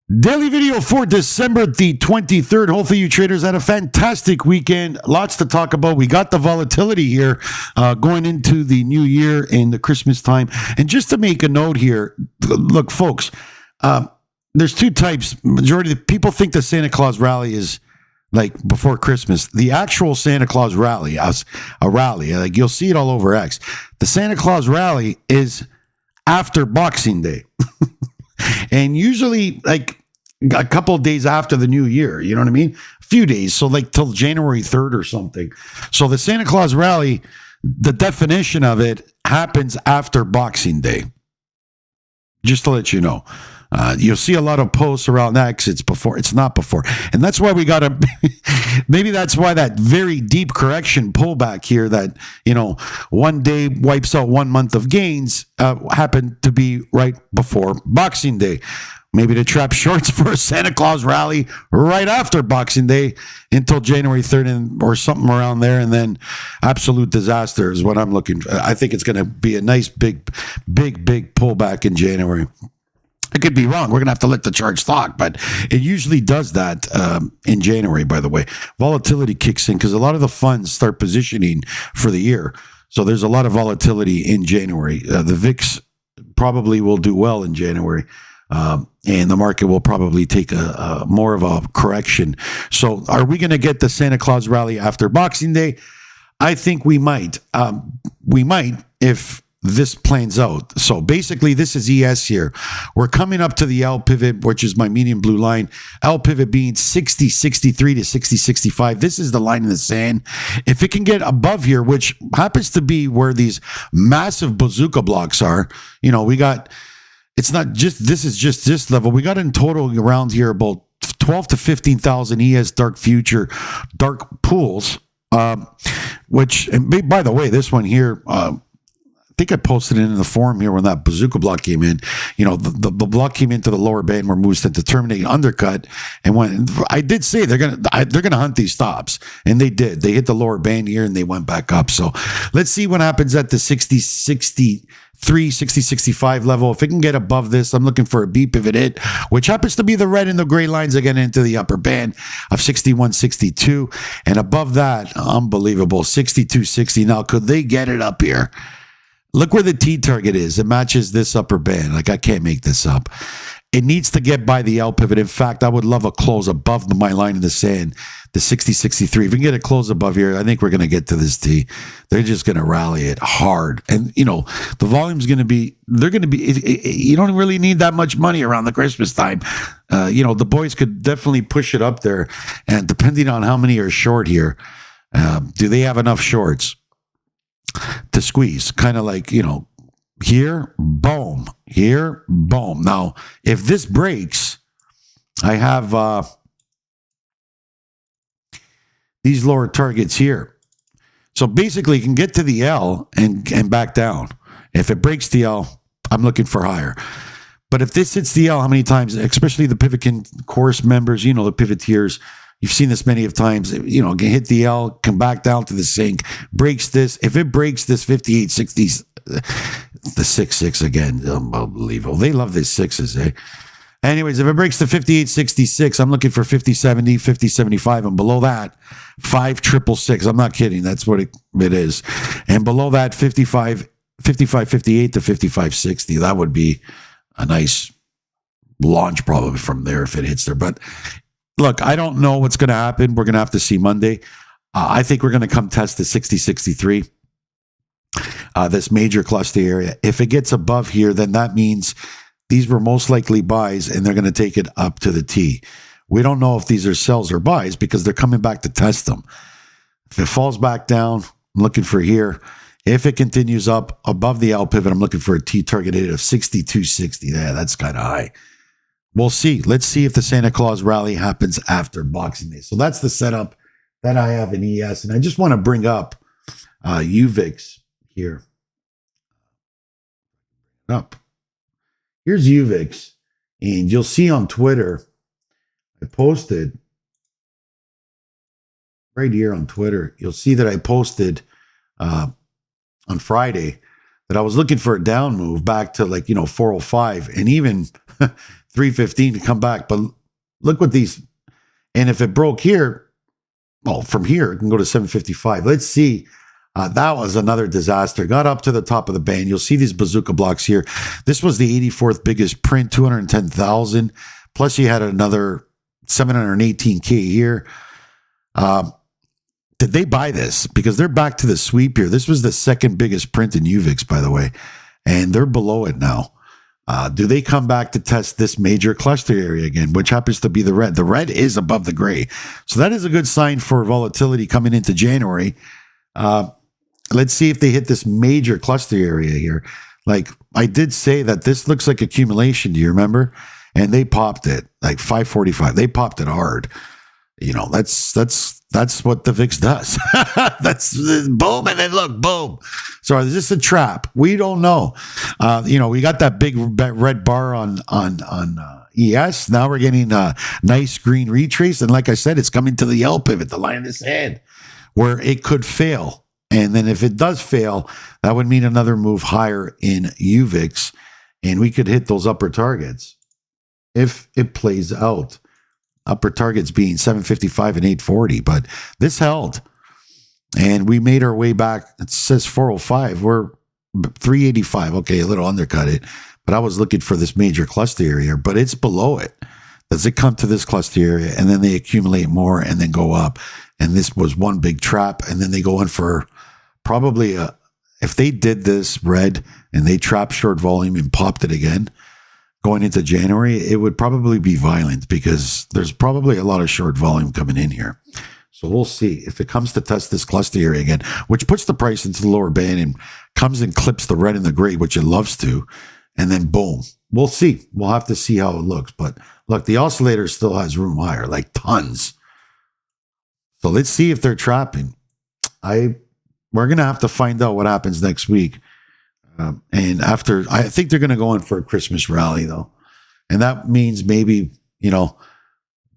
Daily video for December the 23rd. Hopefully you traders had a fantastic weekend. Lots to talk about. We got the volatility here going into the new year and the Christmas time. And just to make a note here, look, folks, there's two types. Majority of the people think the Santa Claus Rally is like before Christmas. The actual Santa Claus Rally, a rally, like you'll see it all over X. The Santa Claus Rally is after Boxing Day. And usually like a couple of days after the new year, you know what I mean? A few days. So like till January 3rd or something. So the Santa Claus Rally, the definition of it happens after Boxing Day. Just to let you know. You'll see a lot of posts around X. It's before. It's not before. And that's why we got to, maybe that's why that very deep correction pullback here that, one day wipes out 1 month of gains happened to be right before Boxing Day. Maybe to trap shorts for a Santa Claus Rally right after Boxing Day until January 3rd or something around there. And then absolute disaster is what I'm looking for. I think it's going to be a nice, big pullback in January. I could be wrong. We're going to have to let the chart stock, but it usually does that in January, by the way. Volatility kicks in because a lot of the funds start positioning for the year. So there's a lot of volatility in January. The VIX probably will do well in January, and the market will probably take a more of a correction. So are we going to get the Santa Claus Rally after Boxing Day? I think we might. We might if this plans out. So basically, this is ES here. We're coming up to the L pivot, which is my medium blue line. L pivot being 60, 63 to 60, 65. This is the line in the sand. If it can get above here, which happens to be where these massive bazooka blocks are, we got, it's not just, this is just this level. We got in total around here about 12 to 15,000 ES dark future, dark pools, which, and by the way, this one here, I think I posted it in the forum here when that bazooka block came in. The block came into the lower band where moves tend to terminate undercut. And when I did say they're gonna hunt these stops, and they did. They hit the lower band here and they went back up. So let's see what happens at the 60, 63, 60, 65 level. If it can get above this, I'm looking for a B pivot hit, which happens to be the red and the gray lines again into the upper band of 61, 62. And above that, unbelievable, 62, 60. Now, could they get it up here? Look where the T target is. It matches this upper band. Like, I can't make this up. It needs to get by the L pivot. In fact, I would love a close above my line in the sand, the 60, 63. If we can get a close above here, I think we're going to get to this T. They're just going to rally it hard. And, the volume's going to be, you don't really need that much money around the Christmas time. The boys could definitely push it up there. And depending on how many are short here, do they have enough shorts to squeeze? Kind of like, here, boom, here, boom. Now, if this breaks, I have these lower targets here. So basically, you can get to the L and back down. If it breaks the L, I'm looking for higher. But if this hits the L, how many times, especially the Pivot course members, the pivoteers, you've seen this many of times, can hit the L, come back down to the sink, breaks this. If it breaks this 58, 60, the 6 again, unbelievable. They love these sixes, eh? Anyways, if it breaks to 58, 66, I'm looking for 50, 70, 50, 75. And below that, 5, 666. I'm not kidding. That's what it is. And below that, 55, 58 to 55, 60. That would be a nice launch probably from there if it hits there. But look, I don't know what's going to happen. We're going to have to see Monday. I think we're going to come test the 60, 63, this major cluster area. If it gets above here, then that means these were most likely buys, and they're going to take it up to the T. We don't know if these are sells or buys because they're coming back to test them. If it falls back down, I'm looking for here. If it continues up above the L pivot, I'm looking for a T targeted of 62.60. Yeah, that's kind of high. We'll see. Let's see if the Santa Claus Rally happens after Boxing Day. So that's the setup that I have in ES. And I just want to bring up UVIX here. Here's UVIX. And you'll see on Twitter, I posted right here on Twitter. You'll see that I posted on Friday that I was looking for a down move back to 405. And even 315 to come back. But look what these, and if it broke here, well, from here, it can go to 755. Let's see. That was another disaster. Got up to the top of the band. You'll see these bazooka blocks here. This was the 84th biggest print, 210,000. Plus, you had another 718K here. Did they buy this? Because they're back to the sweep here. This was the second biggest print in UVIX, by the way, and they're below it now. Do they come back to test this major cluster area again, which happens to be the red? The red is above the gray. So that is a good sign for volatility coming into January. Let's see if they hit this major cluster area here. Like I did say that this looks like accumulation. Do you remember? And they popped it like 545. They popped it hard. You know, that's what the VIX does. That's boom, and then look, boom. So is this a trap? We don't know. We got that big red bar on ES. Now we're getting a nice green retrace, and like I said, it's coming to the L pivot, the line in the sand, where it could fail. And then if it does fail, that would mean another move higher in UVIX, and we could hit those upper targets if it plays out. Upper targets being 755 and 840, but this held. And we made our way back. It says 405. We're 385. Okay, a little undercut it. But I was looking for this major cluster area, but it's below it. Does it come to this cluster area and then they accumulate more and then go up? And this was one big trap. And then they go in for probably if they did this red and they trapped short volume and popped it again, going into January, it would probably be violent because there's probably a lot of short volume coming in here. So we'll see if it comes to test this cluster area again, which puts the price into the lower band and comes and clips the red and the gray, which it loves to. And then boom, we'll see. We'll have to see how it looks. But look, the oscillator still has room higher, like tons. So let's see if they're trapping. We're going to have to find out what happens next week. And after, I think they're going to go in for a Christmas rally, though. And that means maybe, the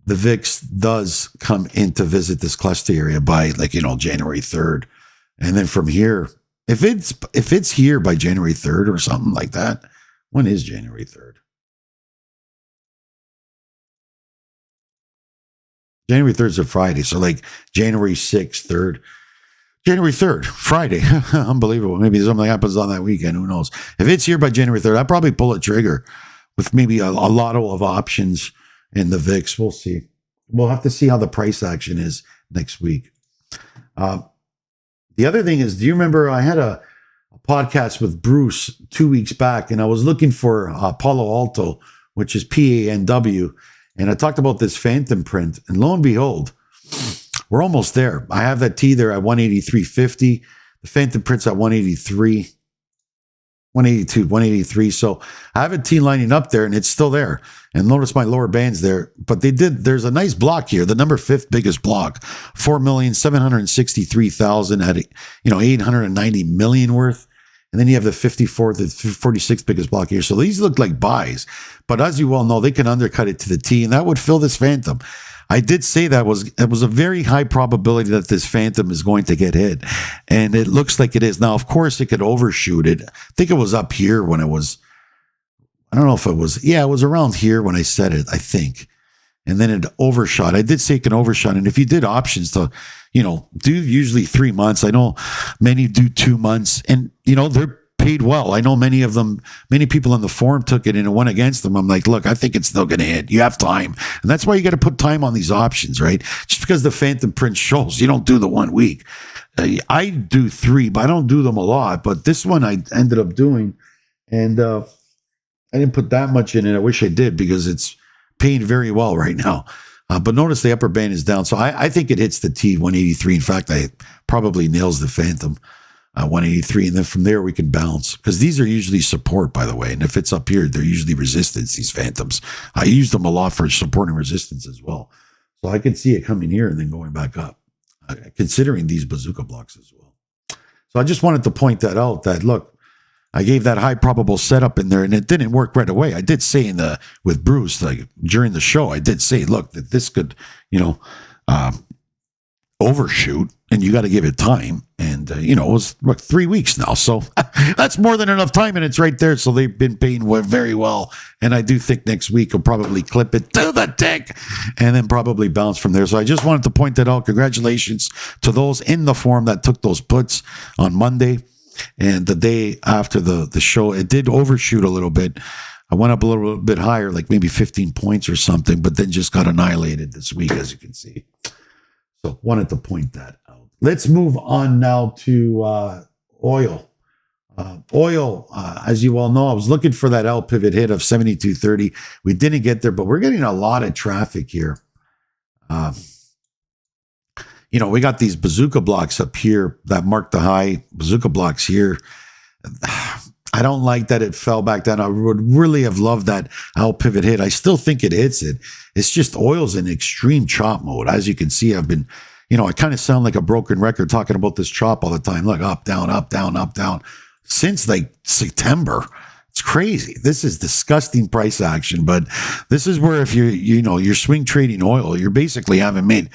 VIX does come in to visit this cluster area by January 3rd. And then from here, if it's here by January 3rd or something like that, when is January 3rd? January 3rd is a Friday. So like January 6th, 3rd. January 3rd, Friday. Unbelievable. Maybe something happens on that weekend. Who knows? If it's here by January 3rd, I'd probably pull a trigger with maybe a lotto of options in the VIX. We'll see. We'll have to see how the price action is next week. The other thing is, do you remember I had a podcast with Bruce 2 weeks back, and I was looking for Palo Alto, which is PANW, and I talked about this Phantom Print, and lo and behold, we're almost there. I have that T there at 183.50. The Phantom Print's at 183, 182, 183. So I have a T lining up there and it's still there. And notice my lower band's there. But there's a nice block here. The number 5th biggest block, 4,763,000 at 890 million worth. And then you have the 54th, the 46th biggest block here. So these look like buys. But as you well know, they can undercut it to the T, and that would fill this Phantom. I did say that it was a very high probability that this Phantom is going to get hit. And it looks like it is. Now, of course, it could overshoot it. I think it was up here when it was, I don't know if it was, it was around here when I said it, I think. And then it overshot. I did say it can overshot. And if you did options to, do usually 3 months. I know many do 2 months. And, they're paid well. I know many people on the forum took it and it went against them. I'm like, look, I think it's still going to hit. You have time. And that's why you got to put time on these options, right? Just because the Phantom Print shows, you don't do the 1 week. I do 3, but I don't do them a lot. But this one I ended up doing, and I didn't put that much in it. I wish I did because it's paying very well right now. But notice the upper band is down. So I think it hits the T 183. In fact, I probably nails the Phantom. 183, and then from there we can bounce, because these are usually support, by the way, and if it's up here, they're usually resistance, these Phantoms. I use them a lot for support and resistance as well, so I can see it coming here and then going back up, considering these bazooka blocks as well. So I just wanted to point that out, that look, I gave that high probable setup in there, and it didn't work right away. I did say with Bruce, like during the show, I did say, look, that this could, overshoot, and you got to give it time. And, it was 3 weeks now. So that's more than enough time, and it's right there. So they've been paying very well. And I do think next week will probably clip it to the tick and then probably bounce from there. So I just wanted to point that out. Congratulations to those in the forum that took those puts on Monday. And the day after the show, it did overshoot a little bit. I went up a little bit higher, like maybe 15 points or something, but then just got annihilated this week, as you can see. So wanted to point that out. Let's move on now to oil. As you all know, I was looking for that L pivot hit of 72.30. We didn't get there, but we're getting a lot of traffic here. We got these bazooka blocks up here that mark the high. Bazooka blocks here. I don't like that it fell back down. I would really have loved that L pivot hit. I still think it hits it. It's just oil's in extreme chop mode. As you can see, I've been, I kind of sound like a broken record talking about this chop all the time. Look, up, down, up, down, up, down. Since like September. It's crazy. This is disgusting price action, but this is where if you're swing trading oil, you're basically haven't made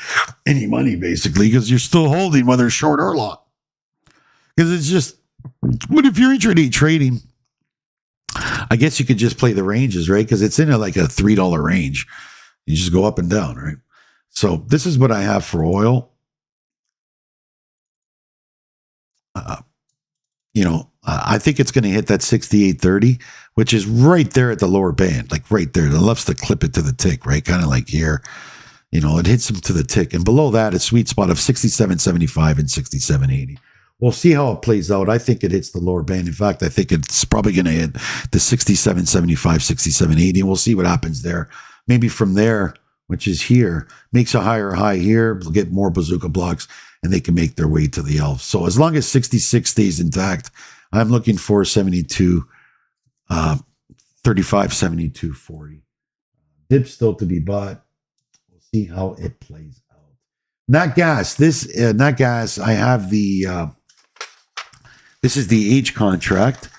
any money basically because you're still holding whether short or long. Because it's just, but if you're intraday trading, I guess you could just play the ranges, right? Because it's in like a $3 range. You just go up and down, right? So this is what I have for oil. I think it's going to hit that 68.30, which is right there at the lower band, like right there. It loves to clip it to the tick, right? Kind of like here. It hits them to the tick. And below that, a sweet spot of 67.75 and 67.80. We'll see how it plays out. I think it hits the lower band. In fact, I think it's probably going to hit the 67.75, 67.80. And we'll see what happens there. Maybe from there, which is here, makes a higher high here. We'll get more bazooka blocks, and they can make their way to the L. So as long as 66 stays intact, I'm looking for 72, 35, 72, 40. Dip still to be bought. We'll see how it plays out. Nat gas. Nat gas, I have this is the H contract,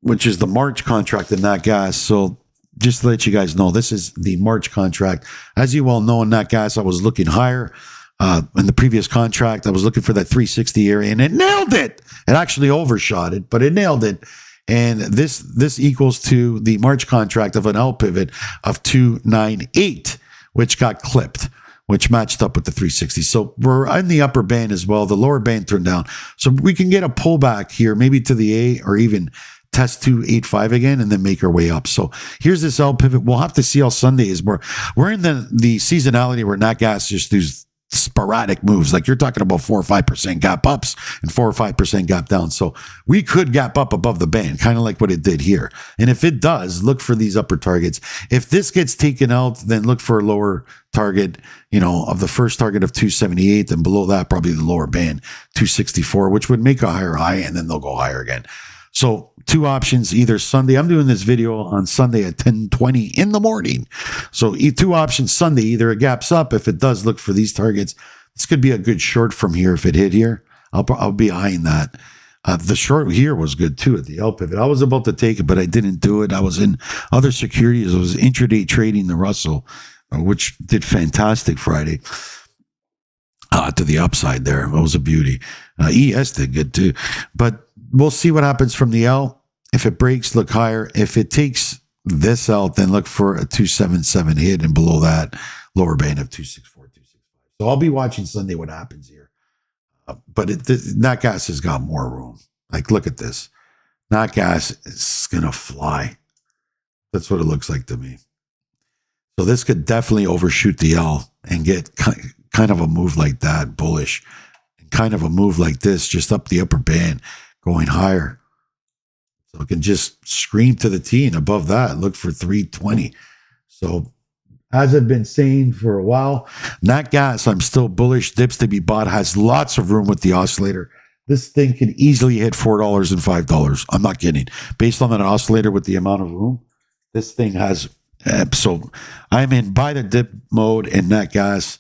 which is the March contract in Nat gas. So just to let you guys know, this is the March contract. As you all know, in Nat gas, I was looking higher. In the previous contract, I was looking for that 360 area, and it nailed it. It actually overshot it, but it nailed it. And this equals to the March contract of an L pivot of 298, which got clipped, which matched up with the 360. So we're in the upper band as well. The lower band turned down. So we can get a pullback here, maybe to the A or even test 285 again and then make our way up. So here's this L pivot. We'll have to see how Sunday is. We're in the seasonality where nat gas just does sporadic moves. Like you're talking about 4 or 5% gap ups and 4 or 5% gap down. So we could gap up above the band, kind of like what it did here. And if it does, look for these upper targets. If this gets taken out, then look for a lower target, of the first target of 278, and below that, probably the lower band, 264, which would make a higher high, and then they'll go higher again. So two options, either Sunday. I'm doing this video on Sunday at 10:20 in the morning. So two options Sunday, either it gaps up. If it does, look for these targets. This could be a good short from here. If it hit here, I'll be eyeing that. The short here was good too at the L pivot. I was about to take it, but I didn't do it. I was in other securities. I was intraday trading the Russell, which did fantastic Friday. To the upside there. It was a beauty. ES did good too. But we'll see what happens from the L. If it breaks, look higher. If it takes this out, then look for a 277 hit, and below that, lower band of 264, 265. So I'll be watching Sunday what happens here. But nat gas has got more room. Like, look at this. Nat gas is going to fly. That's what it looks like to me. So this could definitely overshoot the L and get kind of a move like that, bullish, and kind of a move like this, just up the upper band, going higher. So it can just scream to the T, and above that, look for 320. So as I've been saying for a while, nat gas, I'm still bullish. Dips to be bought, has lots of room with the oscillator. This thing could easily hit $4 and $5. I'm not kidding. Based on that oscillator with the amount of room, this thing has. So I'm in buy the dip mode in nat gas.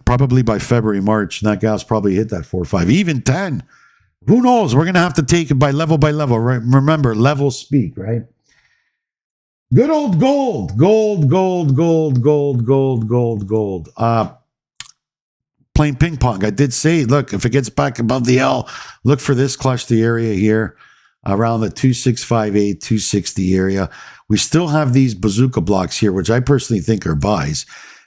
Probably by February, March, nat gas probably hit that 4 or 5, even 10. Who knows? We're going to have to take it by level, right? Remember, levels speak, right? Good old gold. playing ping pong. I did say, look, if it gets back above the L, look for this cluster area here around the 2658, 260 area. We still have these bazooka blocks here, which I personally think are buys.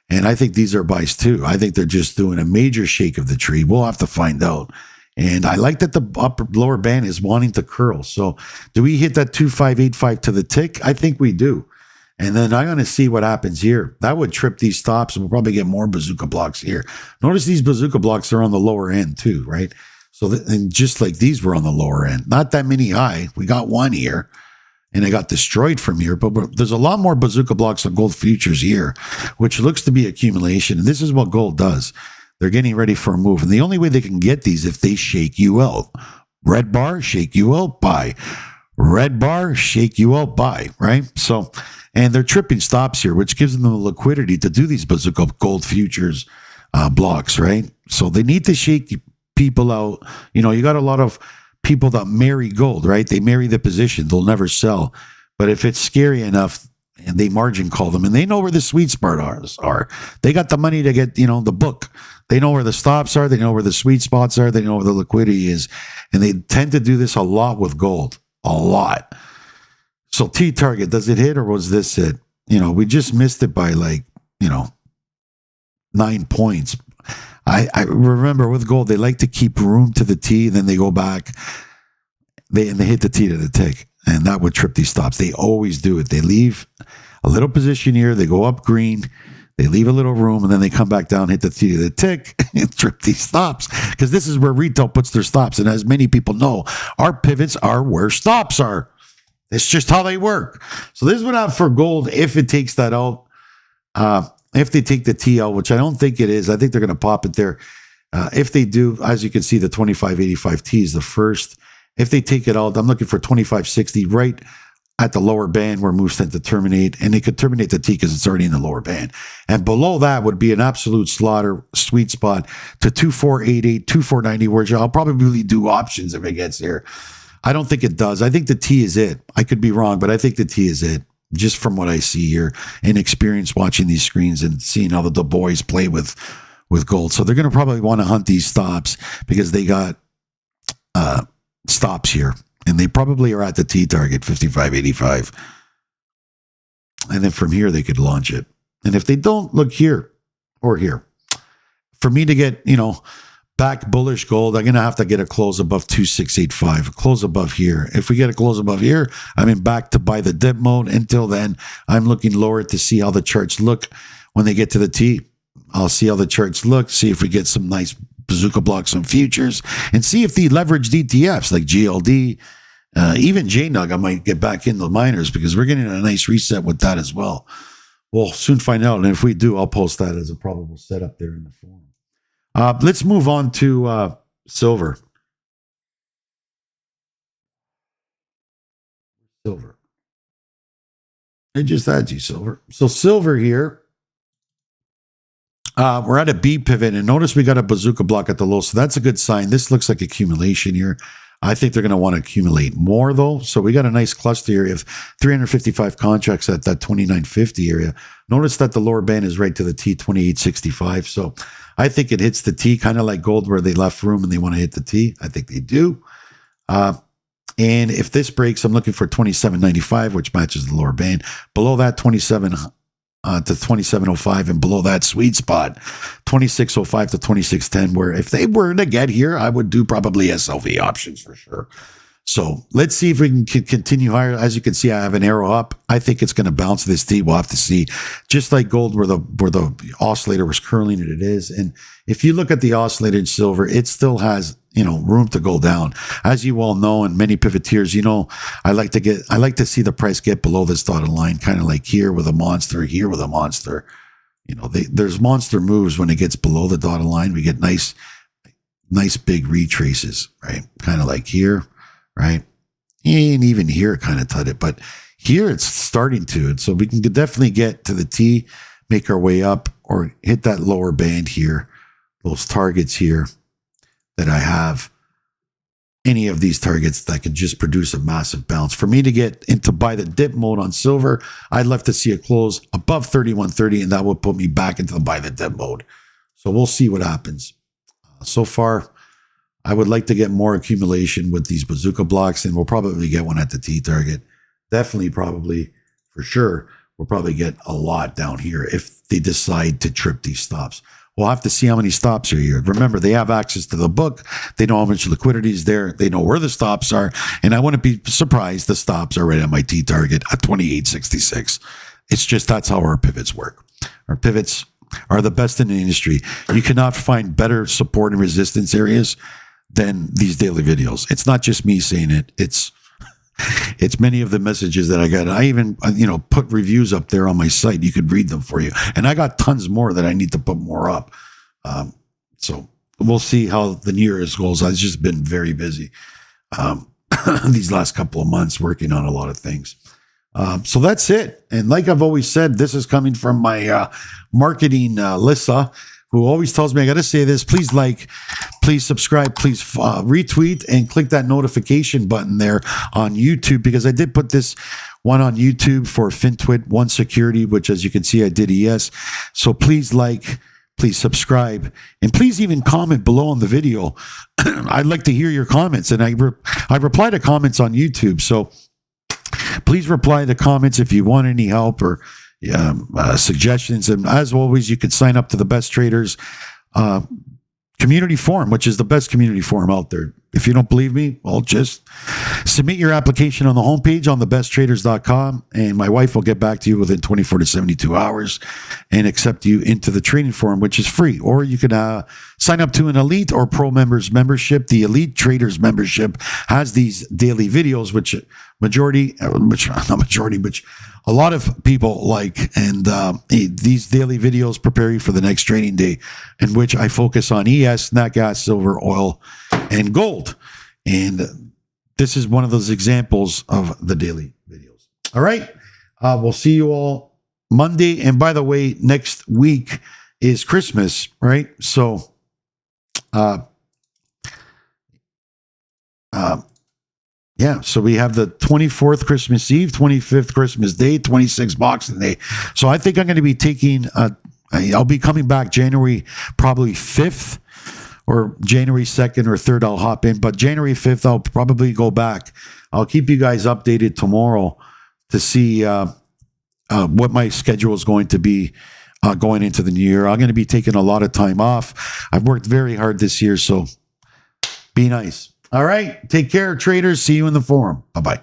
And I think these are buys too. I think they're just doing a major shake of the tree. We'll have to find out. And I like that the lower band is wanting to curl. So do we hit that 2585 to the tick? I think we do. And then I'm going to see what happens here. That would trip these stops, and we'll probably get more bazooka blocks here. Notice these bazooka blocks are on the lower end too, right? So and just like these were on the lower end. Not that many high. We got one here, and it got destroyed from here. But there's a lot more bazooka blocks on gold futures here, which looks to be accumulation. And this is what gold does. They're getting ready for a move. And the only way they can get these if they shake you out. Red bar, shake you out, buy. Red bar, shake you out, buy, right? So, and they're tripping stops here, which gives them the liquidity to do these bazooka gold futures blocks, right? So they need to shake people out. You know, you got a lot of people that marry gold, right? They marry the position. They'll never sell. But if it's scary enough, and they margin call them, and they know where the sweet spots are. They got the money to get, the book. They know where the stops are. They know where the sweet spots are. They know where the liquidity is. And they tend to do this a lot with gold. A lot. So T target, does it hit or was this it? We just missed it by 9 points. I remember with gold, they like to keep room to the T, then they go back. They hit the T to the tick. And that would trip these stops. They always do it. They leave a little position here. They go up green. They leave a little room, and then they come back down, hit the T to the tick, and trip these stops. Because this is where retail puts their stops. And as many people know, our pivots are where stops are. It's just how they work. So this is what I have for gold if it takes that out. If they take the T out, which I don't think it is. I think they're going to pop it there. If they do, as you can see, the 2585 T is the first. If they take it out, I'm looking for 2560 right at the lower band where moves tend to terminate. And they could terminate the T because it's already in the lower band. And below that would be an absolute slaughter sweet spot to 2488, 2490, where I'll probably do options if it gets there. I don't think it does. I think the T is it. I could be wrong, but I think the T is it. Just from what I see here and experience watching these screens and seeing how the boys play with gold. So they're going to probably want to hunt these stops because they got stops here, and they probably are at the T target 55.85, and then from here they could launch it. And if they don't, look here or here, for me to get back bullish gold, I'm gonna have to get a close above 2685, a close above here. If we get a close above here, I'm in back to buy the dip mode. Until then, I'm looking lower to see how the charts look when they get to the T. I'll see how the charts look, see if we get some nice bazooka blocks on futures, and see if the leveraged ETFs like GLD, even JNUG, I might get back into miners because we're getting a nice reset with that as well. We'll soon find out, and if we do, I'll post that as a probable setup there in the forum. Let's move on to silver. Silver. It just adds you silver. So silver here. We're at a B pivot, and notice we got a bazooka block at the low, so that's a good sign. This looks like accumulation here. I think they're going to want to accumulate more, though. So we got a nice cluster area of 355 contracts at that 2950 area. Notice that the lower band is right to the T, 2865. So I think it hits the T, kind of like gold where they left room and they want to hit the T. I think they do. And if this breaks, I'm looking for 2795, which matches the lower band. Below that, 27 to 2705, and below that sweet spot 2605 to 2610, where if they were to get here, I would do probably SLV options for sure. So let's see if we can continue higher. As you can see, I have an arrow up. I think it's going to bounce this T. We'll have to see. Just like gold, where the oscillator was curling, and it is. And if you look at the oscillator in silver, it still has room to go down. As you all know, and many pivoteers, I like to see the price get below this dotted line, kind of like here with a monster, here with a monster. There's monster moves when it gets below the dotted line. We get nice big retraces, right? Kind of like here. Right. And even here, kind of tied it, but here it's starting to. So we can definitely get to the T, make our way up, or hit that lower band here, those targets here that I have. Any of these targets that can just produce a massive bounce. For me to get into buy the dip mode on silver, I'd love to see a close above 3130, and that would put me back into the buy the dip mode. So we'll see what happens. so far, I would like to get more accumulation with these bazooka blocks, and we'll probably get one at the T target. Definitely, probably, for sure, we'll probably get a lot down here if they decide to trip these stops. We'll have to see how many stops are here. Remember, they have access to the book. They know how much liquidity is there. They know where the stops are. And I wouldn't be surprised the stops are right at my T target at 28.66. It's just that's how our pivots work. Our pivots are the best in the industry. You cannot find better support and resistance areas than these daily videos. It's not just me saying it. It's many of the messages that I got. I even, put reviews up there on my site. You could read them for you. And I got tons more that I need to put more up. So we'll see how the New Year's goes. I've just been very busy these last couple of months working on a lot of things. So that's it. And like I've always said, this is coming from my marketing Lissa, who always tells me I got to say this. Please like, please subscribe, please retweet, and click that notification button there on YouTube, because I did put this one on YouTube for FinTwit One Security, which, as you can see, I did a yes. So please like, please subscribe, and please even comment below on the video. I'd like to hear your comments, and I reply to comments on YouTube. So please reply to comments if you want any help or suggestions. And as always, you can sign up to the Best Traders community forum, which is the best community forum out there. If you don't believe me, well, just submit your application on the homepage on thebesttraders.com, and my wife will get back to you within 24 to 72 hours and accept you into the training forum, which is free. Or you can sign up to an Elite or Pro members membership. The Elite Traders membership has these daily videos, which a lot of people like, and these daily videos prepare you for the next trading day, in which I focus on ES, nat gas, silver, oil, and gold. And this is one of those examples of the daily videos. All right. We'll see you all Monday. And by the way, next week is Christmas, right? So, yeah, so we have the 24th Christmas Eve, 25th Christmas Day, 26th Boxing Day. So I think I'm going to be taking, I'll be coming back January probably 5th, or January 2nd or 3rd, I'll hop in. But January 5th, I'll probably go back. I'll keep you guys updated tomorrow to see what my schedule is going to be going into the new year. I'm going to be taking a lot of time off. I've worked very hard this year, so be nice. All right. Take care, traders. See you in the forum. Bye-bye.